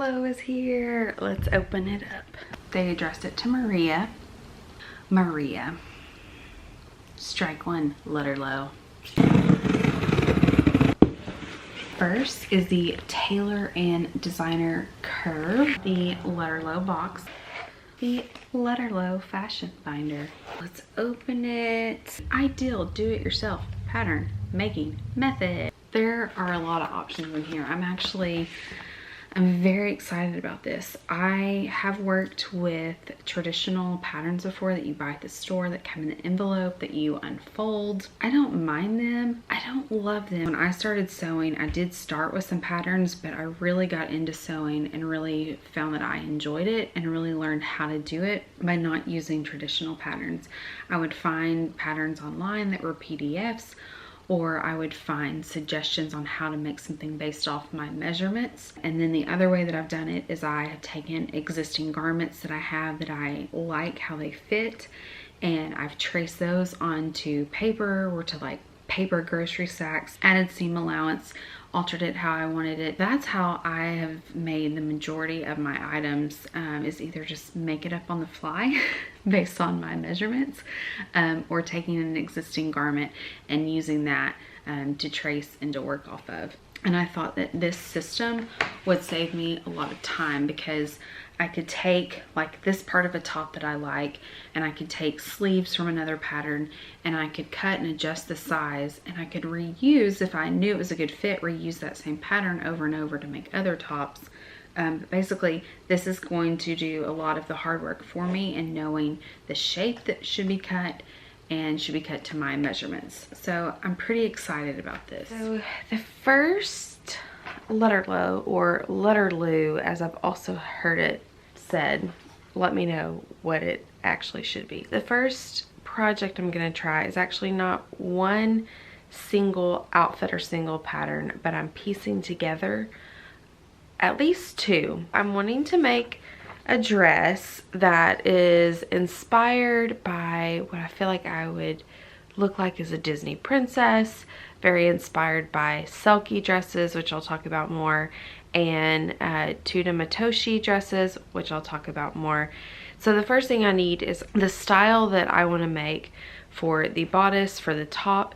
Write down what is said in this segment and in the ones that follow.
Lutterloh is here. Let's open it up. They addressed it to Maria. Maria. Strike one, Lutterloh. First is the Tailor and Designer Curve, the Lutterloh box, the Lutterloh Fashion Finder. Let's open it. Ideal do-it-yourself pattern making method. There are a lot of options in here. I'm very excited about this. I have worked with traditional patterns before that you buy at the store that come in an envelope that you unfold. I don't mind them. I don't love them. When I started sewing, I did start with some patterns, but I really got into sewing and really found that I enjoyed it and really learned how to do it by not using traditional patterns. I would find patterns online that were PDFs, or I would find suggestions on how to make something based off my measurements. And then the other way that I've done it is I have taken existing garments that I have that I like how they fit, and I've traced those onto paper or to like paper grocery sacks, added seam allowance, altered it how I wanted it. That's how I have made the majority of my items, is either just make it up on the fly based on my measurements, or taking an existing garment and using that to trace and to work off of. And I thought that this system would save me a lot of time, because I could take like this part of a top that I like, and I could take sleeves from another pattern, and I could cut and adjust the size, and I could reuse, if I knew it was a good fit, reuse that same pattern over and over to make other tops. Basically, this is going to do a lot of the hard work for me in knowing the shape that should be cut and should be cut to my measurements. So I'm pretty excited about this. So the first Lutterloh, or Lutterloh as I've also heard it said, let me know what it actually should be. The first project I'm gonna try is actually not one single outfit or single pattern, but I'm piecing together at least two. I'm wanting to make a dress that is inspired by what I feel like I would look like as a Disney princess, very inspired by Selkie dresses, which I'll talk about more, and Teuta Matoshi dresses, which I'll talk about more. So the first thing I need is the style that I want to make for the bodice, for the top,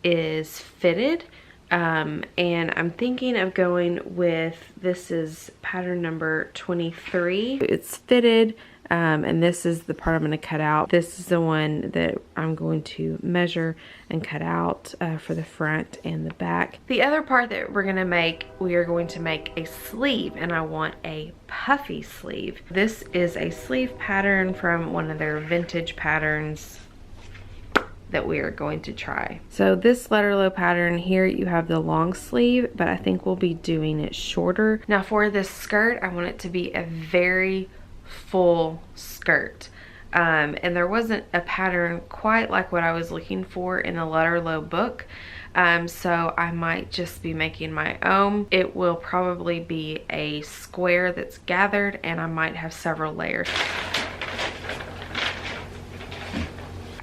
is fitted. And I'm thinking of going with, this is pattern number 23. It's fitted, and this is the part I'm going to cut out. This is the one that I'm going to measure and cut out for the front and the back. The other part that we're going to make, we are going to make a sleeve, and I want a puffy sleeve. This is a sleeve pattern from one of their vintage patterns that we are going to try. So this Lutterloh pattern here, you have the long sleeve, but I think we'll be doing it shorter. Now for this skirt, I want it to be a very full skirt. And there wasn't a pattern quite like what I was looking for in the Lutterloh book. So I might just be making my own. It will probably be a square that's gathered, and I might have several layers.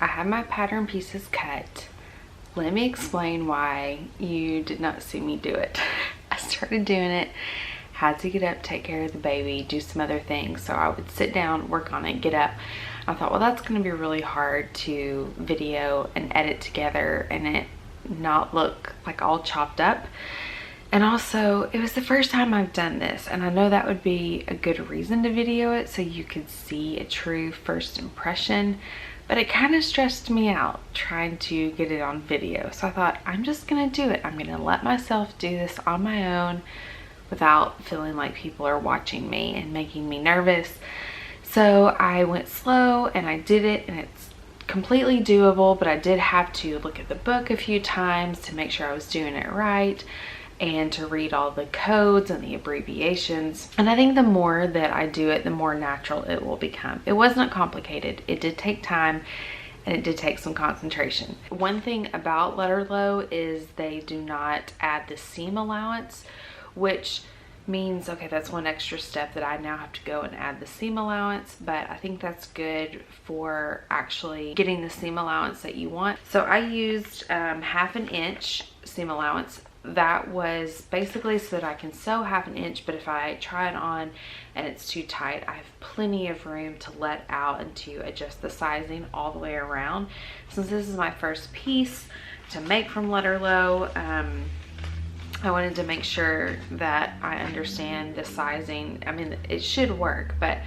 I have my pattern pieces cut. Let me explain why you did not see me do it. I started doing it, had to get up, take care of the baby, do some other things. So I would sit down, work on it, get up. I thought, well, that's gonna be really hard to video and edit together and it not look like all chopped up. And also, it was the first time I've done this, and I know that would be a good reason to video it so you could see a true first impression. But it kind of stressed me out trying to get it on video. So I thought, I'm just gonna do it. I'm gonna let myself do this on my own without feeling like people are watching me and making me nervous. So I went slow and I did it, and it's completely doable, but I did have to look at the book a few times to make sure I was doing it right, and to read all the codes and the abbreviations. And I think the more that I do it, the more natural it will become. It wasn't complicated. It did take time, and it did take some concentration. One thing about Lutterloh is they do not add the seam allowance, which means, okay, that's one extra step that I now have to go and add the seam allowance, but I think that's good for actually getting the seam allowance that you want. So I used 1/2 inch seam allowance that was basically so that I can sew 1/2 inch, but if I try it on and it's too tight, I have plenty of room to let out and to adjust the sizing all the way around. Since this is my first piece to make from Lutterloh, I wanted to make sure that I understand the sizing. I mean, it should work, but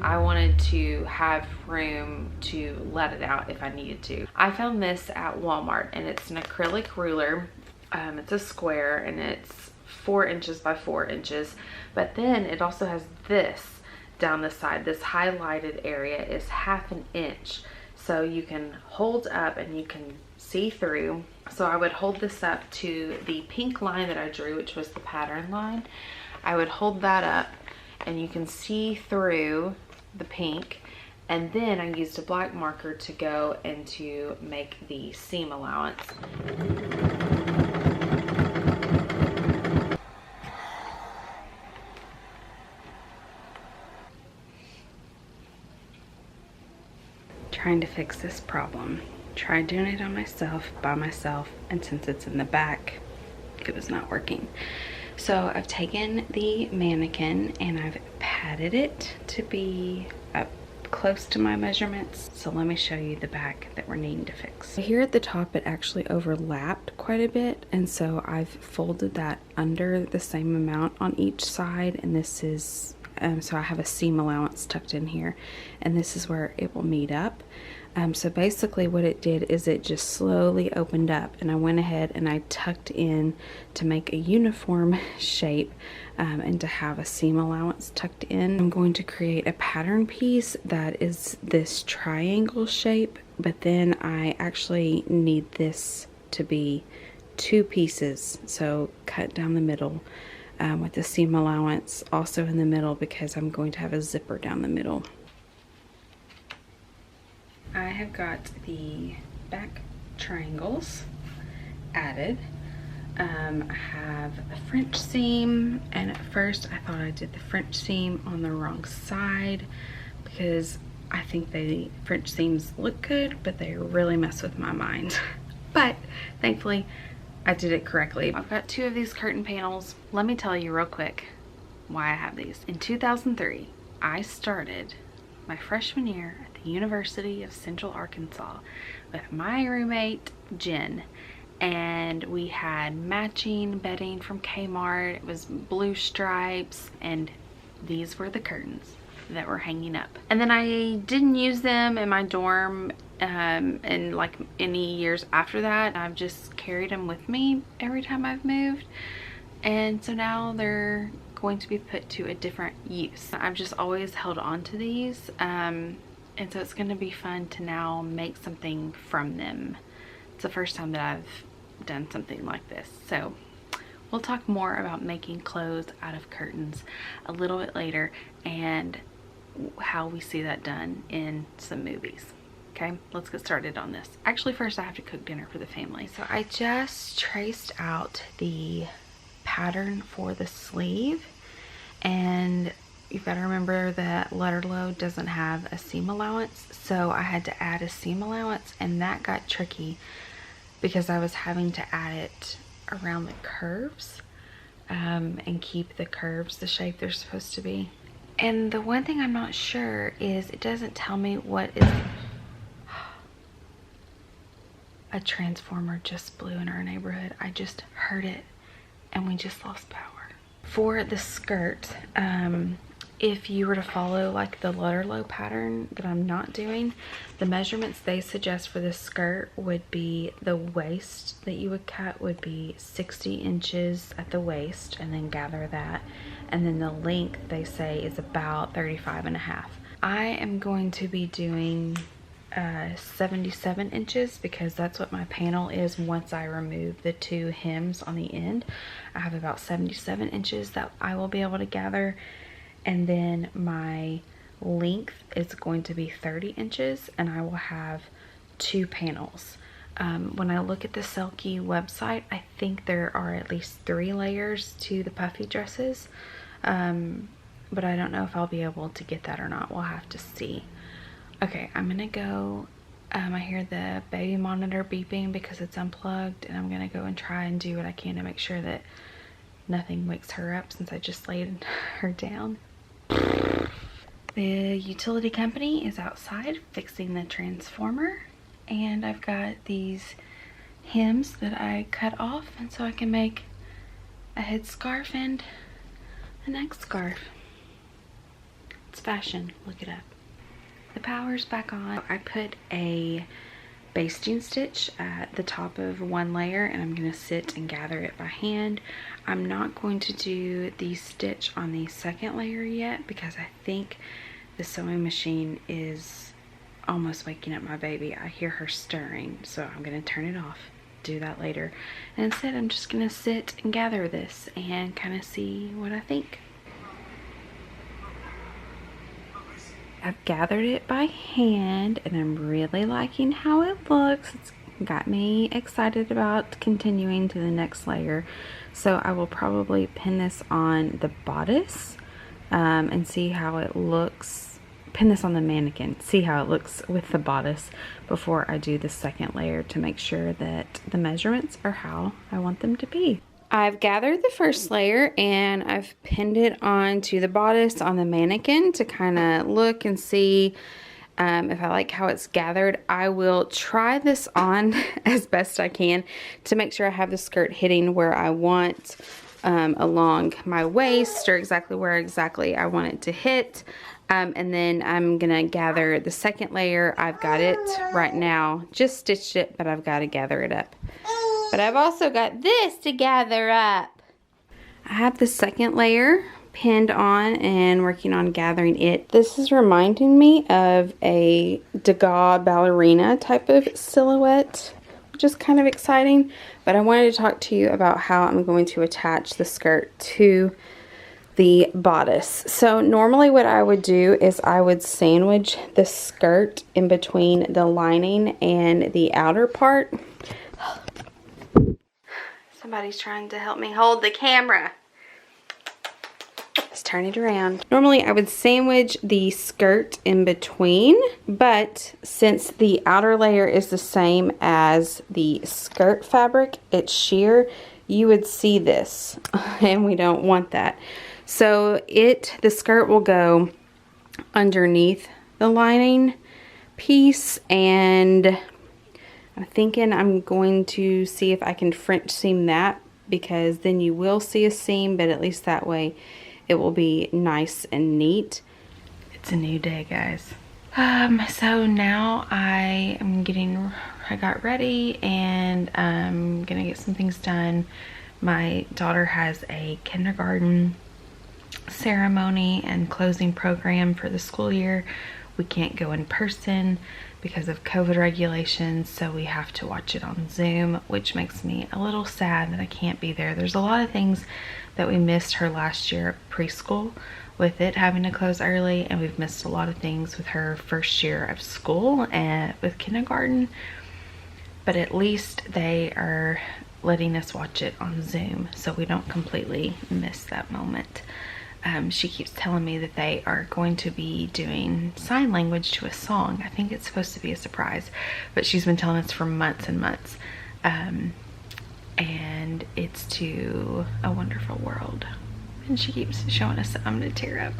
I wanted to have room to let it out if I needed to. I found this at Walmart, and it's an acrylic ruler. It's a square, and it's 4 inches by 4 inches, but then it also has this down the side. This highlighted area is 1/2 inch, so you can hold up and you can see through. So I would hold this up to the pink line that I drew, which was the pattern line. I would hold that up and you can see through the pink, and then I used a black marker to go and to make the seam allowance. Trying to fix this problem. Tried doing it on myself, by myself, and since it's in the back, it was not working. So I've taken the mannequin and I've padded it to be up close to my measurements. So let me show you the back that we're needing to fix. Here at the top, it actually overlapped quite a bit, and so I've folded that under the same amount on each side, and this is so I have a seam allowance tucked in here, and this is where it will meet up. So basically what it did is it just slowly opened up, and I went ahead and I tucked in to make a uniform shape and to have a seam allowance tucked in. I'm going to create a pattern piece that is this triangle shape, but then I actually need this to be 2 pieces, so cut down the middle with the seam allowance also in the middle, because I'm going to have a zipper down the middle. I have got the back triangles added. I have a French seam, and at first I thought I did the French seam on the wrong side because I think the French seams look good, but they really mess with my mind. But thankfully I did it correctly. I've got 2 of these curtain panels. Let me tell you real quick why I have these. In 2003, I started my freshman year at the University of Central Arkansas with my roommate, Jen. And we had matching bedding from Kmart. It was blue stripes, and these were the curtains that were hanging up. And then I didn't use them in my dorm and like any years after that. I've just carried them with me every time I've moved, and so now they're going to be put to a different use. I've just always held on to these, and so it's going to be fun to now make something from them. It's the first time that I've done something like this, so we'll talk more about making clothes out of curtains a little bit later and how we see that done in some movies. Okay, let's get started on this. Actually, first I have to cook dinner for the family. So I just traced out the pattern for the sleeve, and you've got to remember that Lutterloh doesn't have a seam allowance, so I had to add a seam allowance, and that got tricky because I was having to add it around the curves and keep the curves the shape they're supposed to be. And the one thing I'm not sure is it doesn't tell me what is... A transformer just blew in our neighborhood. I just heard it and we just lost power. For the skirt, if you were to follow like the Lutterloh pattern that I'm not doing, the measurements they suggest for this skirt would be the waist that you would cut would be 60 inches at the waist, and then gather that, and then the length they say is about 35.5. I am going to be doing 77 inches because that's what my panel is once I remove the 2 hems on the end. I have about 77 inches that I will be able to gather, and then my length is going to be 30 inches, and I will have 2 panels. When I look at the Selkie website, I think there are at least 3 layers to the puffy dresses, but I don't know if I'll be able to get that or not. We'll have to see. Okay, I'm gonna go I hear the baby monitor beeping because it's unplugged, and I'm gonna go and try and do what I can to make sure that nothing wakes her up since I just laid her down. The utility company is outside fixing the transformer, and I've got these hems that I cut off, and so I can make a headscarf and a neck scarf. It's fashion, look it up. The power's back on. I put a basting stitch at the top of one layer, and I'm gonna sit and gather it by hand. I'm not going to do the stitch on the second layer yet because I think the sewing machine is almost waking up my baby. I hear her stirring, so I'm gonna turn it off, do that later. And instead, I'm just gonna sit and gather this and kind of see what I think. I've gathered it by hand, and I'm really liking how it looks. It's got me excited about continuing to the next layer. So I will probably pin this on the bodice and see how it looks. Pin this on the mannequin, see how it looks with the bodice before I do the second layer to make sure that the measurements are how I want them to be. I've gathered the first layer and I've pinned it onto the bodice on the mannequin to kind of look and see if I like how it's gathered. I will try this on as best I can to make sure I have the skirt hitting where I want along my waist, or exactly where I want it to hit. And then I'm gonna gather the second layer. I've got it right now, just stitched it, but I've got to gather it up. But I've also got this to gather up. I have the second layer pinned on and working on gathering it. This is reminding me of a Degas ballerina type of silhouette, which is kind of exciting. But I wanted to talk to you about how I'm going to attach the skirt to the bodice. So normally what I would do is I would sandwich the skirt in between the lining and the outer part. Somebody's trying to help me hold the camera. Let's turn it around. Normally I would sandwich the skirt in between, but since the outer layer is the same as the skirt fabric, it's sheer, you would see this, and we don't want that. So the skirt will go underneath the lining piece, and I'm thinking I'm going to see if I can French seam that, because then you will see a seam, but at least that way it will be nice and neat. It's a new day, guys. So now I got ready and I'm gonna get some things done. My daughter has a kindergarten ceremony and closing program for the school year. We can't go in person because of COVID regulations, so we have to watch it on Zoom, which makes me a little sad that I can't be there. There's a lot of things that we missed her last year at preschool with it having to close early, and we've missed a lot of things with her first year of school and with kindergarten, but at least they are letting us watch it on Zoom so we don't completely miss that moment. She keeps telling me that they are going to be doing sign language to a song. I think it's supposed to be a surprise, but she's been telling us for months and months. And it's to A Wonderful World. And she keeps showing us that I'm gonna tear up.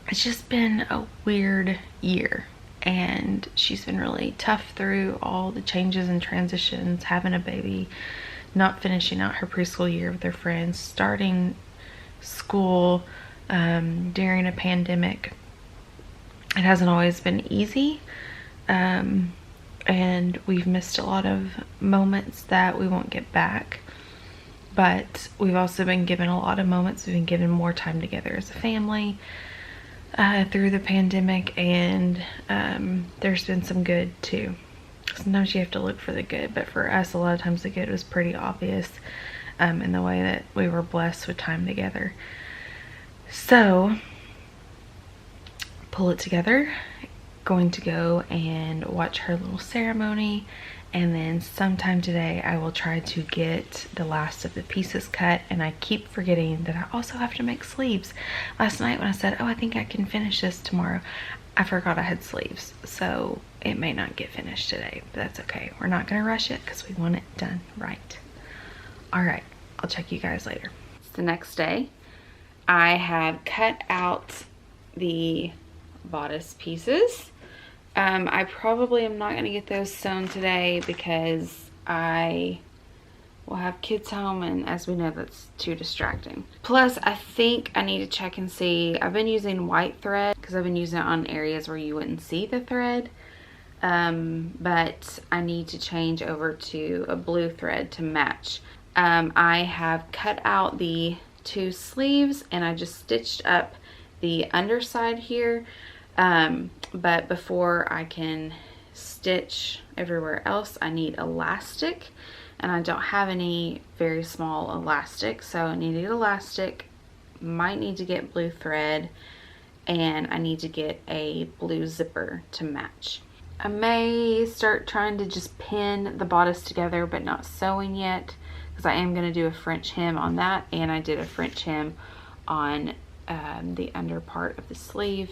It's just been a weird year, and she's been really tough through all the changes and transitions, having a baby, not finishing out her preschool year with her friends, starting school during a pandemic. It hasn't always been easy, and we've missed a lot of moments that we won't get back, but we've also been given a lot of moments. We've been given more time together as a family through the pandemic, and there's been some good too. Sometimes you have to look for the good, but for us, a lot of times the good was pretty obvious in the way that we were blessed with time together. So, pull it together, going to go and watch her little ceremony, and then sometime today I will try to get the last of the pieces cut, and I keep forgetting that I also have to make sleeves. Last night when I said, oh, I think I can finish this tomorrow, I forgot I had sleeves, so it may not get finished today, but that's okay. We're not gonna rush it because we want it done right. All right, I'll check you guys later. It's the next day. I have cut out the bodice pieces. I probably am not gonna get those sewn today because I will have kids home, and as we know, that's too distracting. Plus, I think I need to check and see. I've been using white thread because I've been using it on areas where you wouldn't see the thread. But I need to change over to a blue thread to match. I have cut out the 2 sleeves and I just stitched up the underside here. But before I can stitch everywhere else, I need elastic, and I don't have any very small elastic, so I need elastic. Might need to get blue thread, and I need to get a blue zipper to match. I may start trying to just pin the bodice together, but not sewing yet, because I am going to do a French hem on that, and I did a French hem on the under part of the sleeve.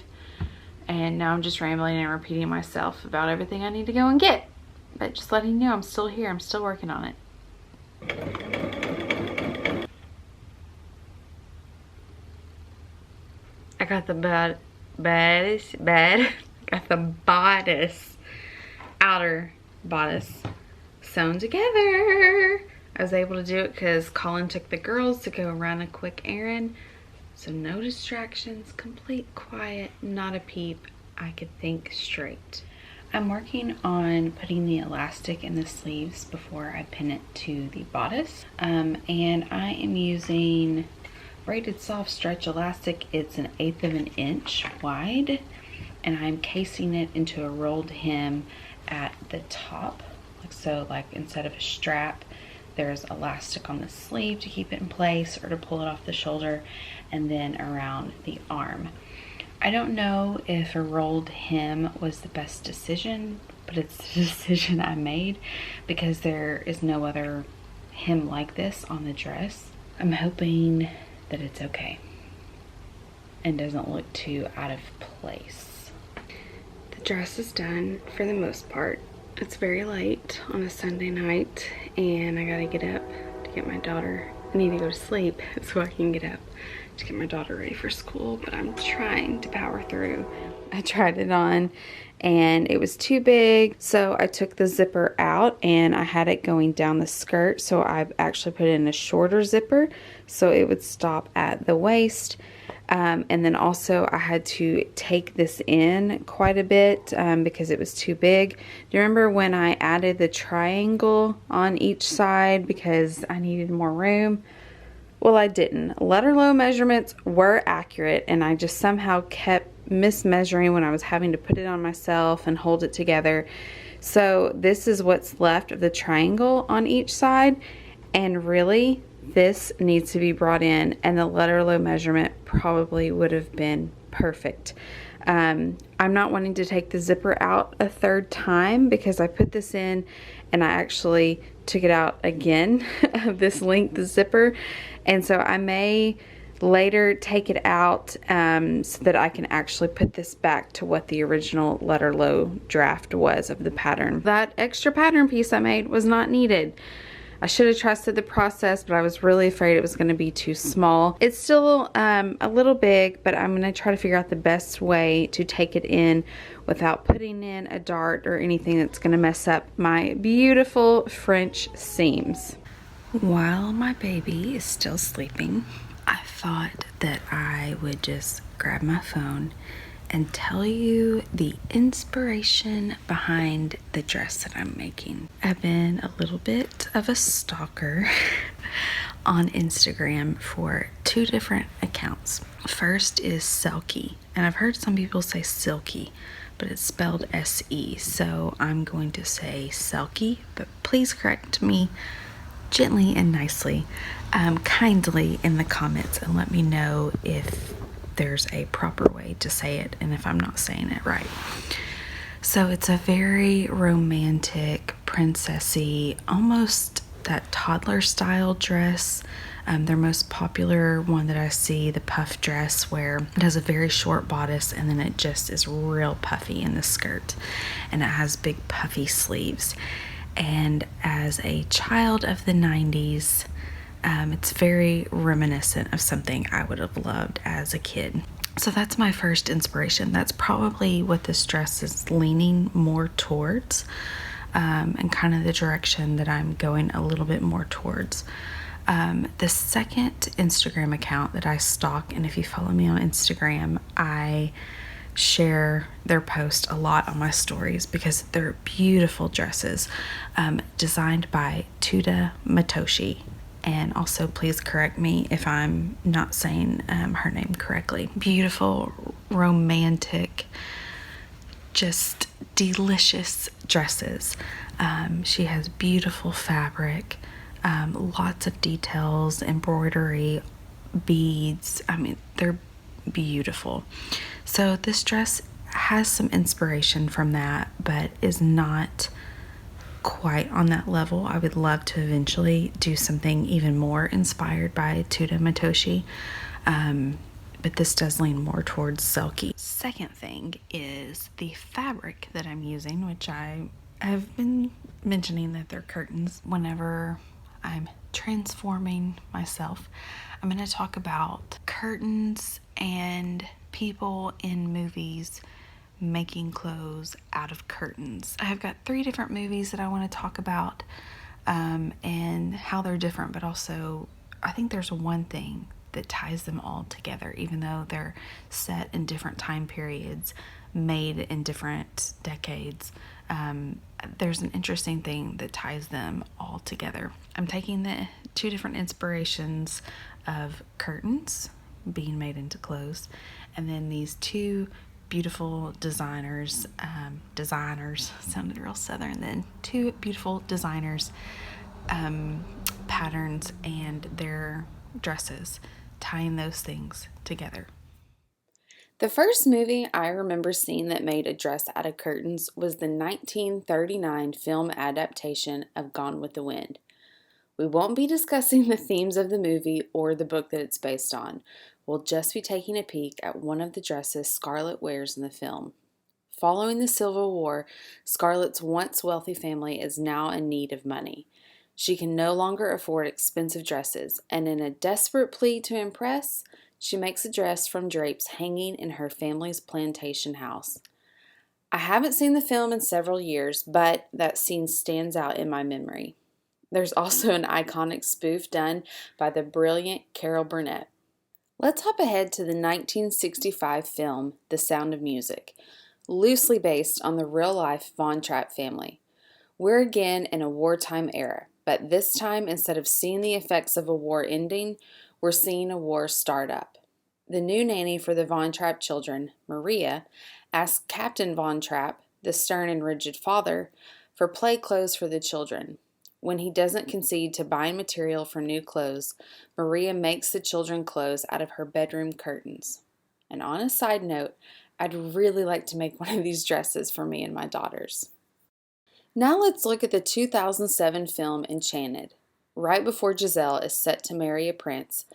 And now I'm just rambling and repeating myself about everything I need to go and get. But just letting you know, I'm still here. I'm still working on it. I got the got the bodice, outer bodice sewn together. I was able to do it because Colin took the girls to go run a quick errand. So no distractions, complete quiet, not a peep. I could think straight. I'm working on putting the elastic in the sleeves before I pin it to the bodice. And I am using braided soft stretch elastic. It's 1/8 of an inch wide, and I'm casing it into a rolled hem at the top. So like instead of a strap, there's elastic on the sleeve to keep it in place or to pull it off the shoulder, and then around the arm. I don't know if a rolled hem was the best decision, but it's the decision I made because there is no other hem like this on the dress. I'm hoping that it's okay and doesn't look too out of place. The dress is done for the most part. It's very late on a Sunday night, and I gotta get up to get my daughter. I need to go to sleep so I can get up to get my daughter ready for school, but I'm trying to power through. I tried it on and it was too big, so I took the zipper out and I had it going down the skirt, so I've actually put in a shorter zipper so it would stop at the waist. And then also I had to take this in quite a bit because it was too big. Do you remember when I added the triangle on each side because I needed more room? Well, I didn't. Lutterloh measurements were accurate, and I just somehow kept mismeasuring when I was having to put it on myself and hold it together. So this is what's left of the triangle on each side, and really this needs to be brought in, and the Lutterloh measurement probably would have been perfect. I'm not wanting to take the zipper out a 3rd time because I put this in and I actually took it out again of this length zipper, and so I may later take it out so that I can actually put this back to what the original Lutterloh draft was of the pattern. That extra pattern piece I made was not needed. I should have trusted the process, but I was really afraid it was going to be too small. It's still a little big, but I'm going to try to figure out the best way to take it in without putting in a dart or anything that's going to mess up my beautiful French seams. While my baby is still sleeping, I thought that I would just grab my phone and tell you the inspiration behind the dress that I'm making. I've been a little bit of a stalker on Instagram for 2 different accounts. First is Selkie, and I've heard some people say Silky, but it's spelled S-E, so I'm going to say Selkie, but please correct me gently and nicely, kindly in the comments, and let me know if there's a proper way to say it and if I'm not saying it right. So it's a very romantic, princessy, almost that toddler style dress. Their most popular one that I see, the puff dress, where it has a very short bodice and then it just is real puffy in the skirt, and it has big puffy sleeves. And as a child of the 90s, it's very reminiscent of something I would have loved as a kid. So that's my first inspiration. That's probably what this dress is leaning more towards, and kind of the direction that I'm going a little bit more towards. The second Instagram account that I stalk, and if you follow me on Instagram, I share their post a lot on my stories because they're beautiful dresses, designed by Teuta Matoshi. And also, please correct me if I'm not saying her name correctly. Beautiful, romantic, just delicious dresses. She has beautiful fabric, lots of details, embroidery, beads. I mean, they're beautiful. So this dress has some inspiration from that, but is not quite on that level. I would love to eventually do something even more inspired by Teuta Matoshi, but this does lean more towards Selkie. Second thing is the fabric that I'm using, which I have been mentioning that they're curtains. Whenever I'm transforming myself, I'm going to talk about curtains and people in movies making clothes out of curtains. I have got 3 different movies that I want to talk about, and how they're different, but also I think there's one thing that ties them all together, even though they're set in different time periods, made in different decades. There's an interesting thing that ties them all together. I'm taking the 2 different inspirations of curtains being made into clothes, and then these 2 beautiful designers sounded real southern then, 2 beautiful designers, patterns and their dresses, tying those things together. The first movie I remember seeing that made a dress out of curtains was the 1939 film adaptation of Gone with the Wind. We won't be discussing the themes of the movie or the book that it's based on. We'll just be taking a peek at one of the dresses Scarlett wears in the film. Following the Civil War, Scarlett's once wealthy family is now in need of money. She can no longer afford expensive dresses, and in a desperate plea to impress, she makes a dress from drapes hanging in her family's plantation house. I haven't seen the film in several years, but that scene stands out in my memory. There's also an iconic spoof done by the brilliant Carol Burnett. Let's hop ahead to the 1965 film The Sound of Music, loosely based on the real-life Von Trapp family. We're again in a wartime era, but this time, instead of seeing the effects of a war ending, we're seeing a war start up. The new nanny for the Von Trapp children, Maria, asks Captain Von Trapp, the stern and rigid father, for play clothes for the children. When he doesn't concede to buying material for new clothes, Maria makes the children clothes out of her bedroom curtains. And on a side note, I'd really like to make one of these dresses for me and my daughters. Now let's look at the 2007 film Enchanted. Right before Giselle is set to marry a prince,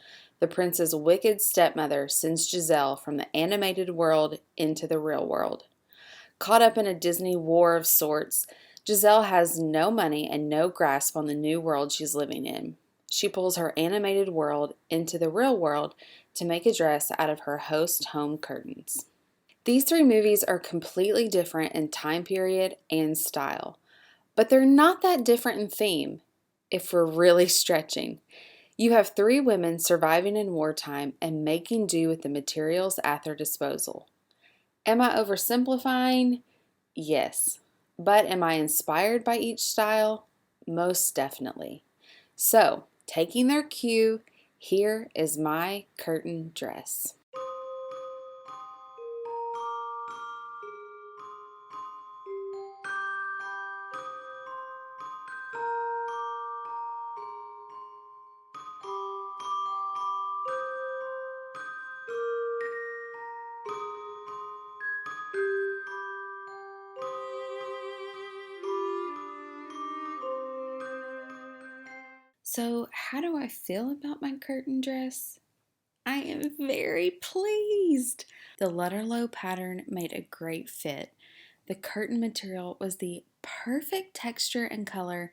the prince's wicked stepmother sends Giselle from the animated world into the real world. Caught up in a Disney war of sorts, Giselle has no money and no grasp on the new world she's living in. She pulls her animated world into the real world to make a dress out of her host home curtains. These 3 movies are completely different in time period and style, but they're not that different in theme, if we're really stretching. You have 3 women surviving in wartime and making do with the materials at their disposal. Am I oversimplifying? Yes. But am I inspired by each style? Most definitely. So, taking their cue, here is my curtain dress. So, how do I feel about my curtain dress? I am very pleased. The Lutterloh pattern made a great fit. The curtain material was the perfect texture and color,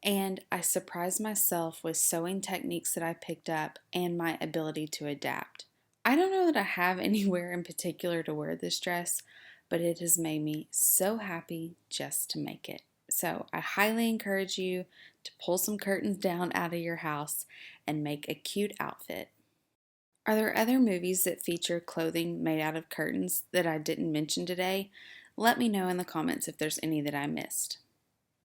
and I surprised myself with sewing techniques that I picked up and my ability to adapt. I don't know that I have anywhere in particular to wear this dress, but it has made me so happy just to make it. So I highly encourage you to pull some curtains down out of your house and make a cute outfit. Are there other movies that feature clothing made out of curtains that I didn't mention today? Let me know in the comments if there's any that I missed.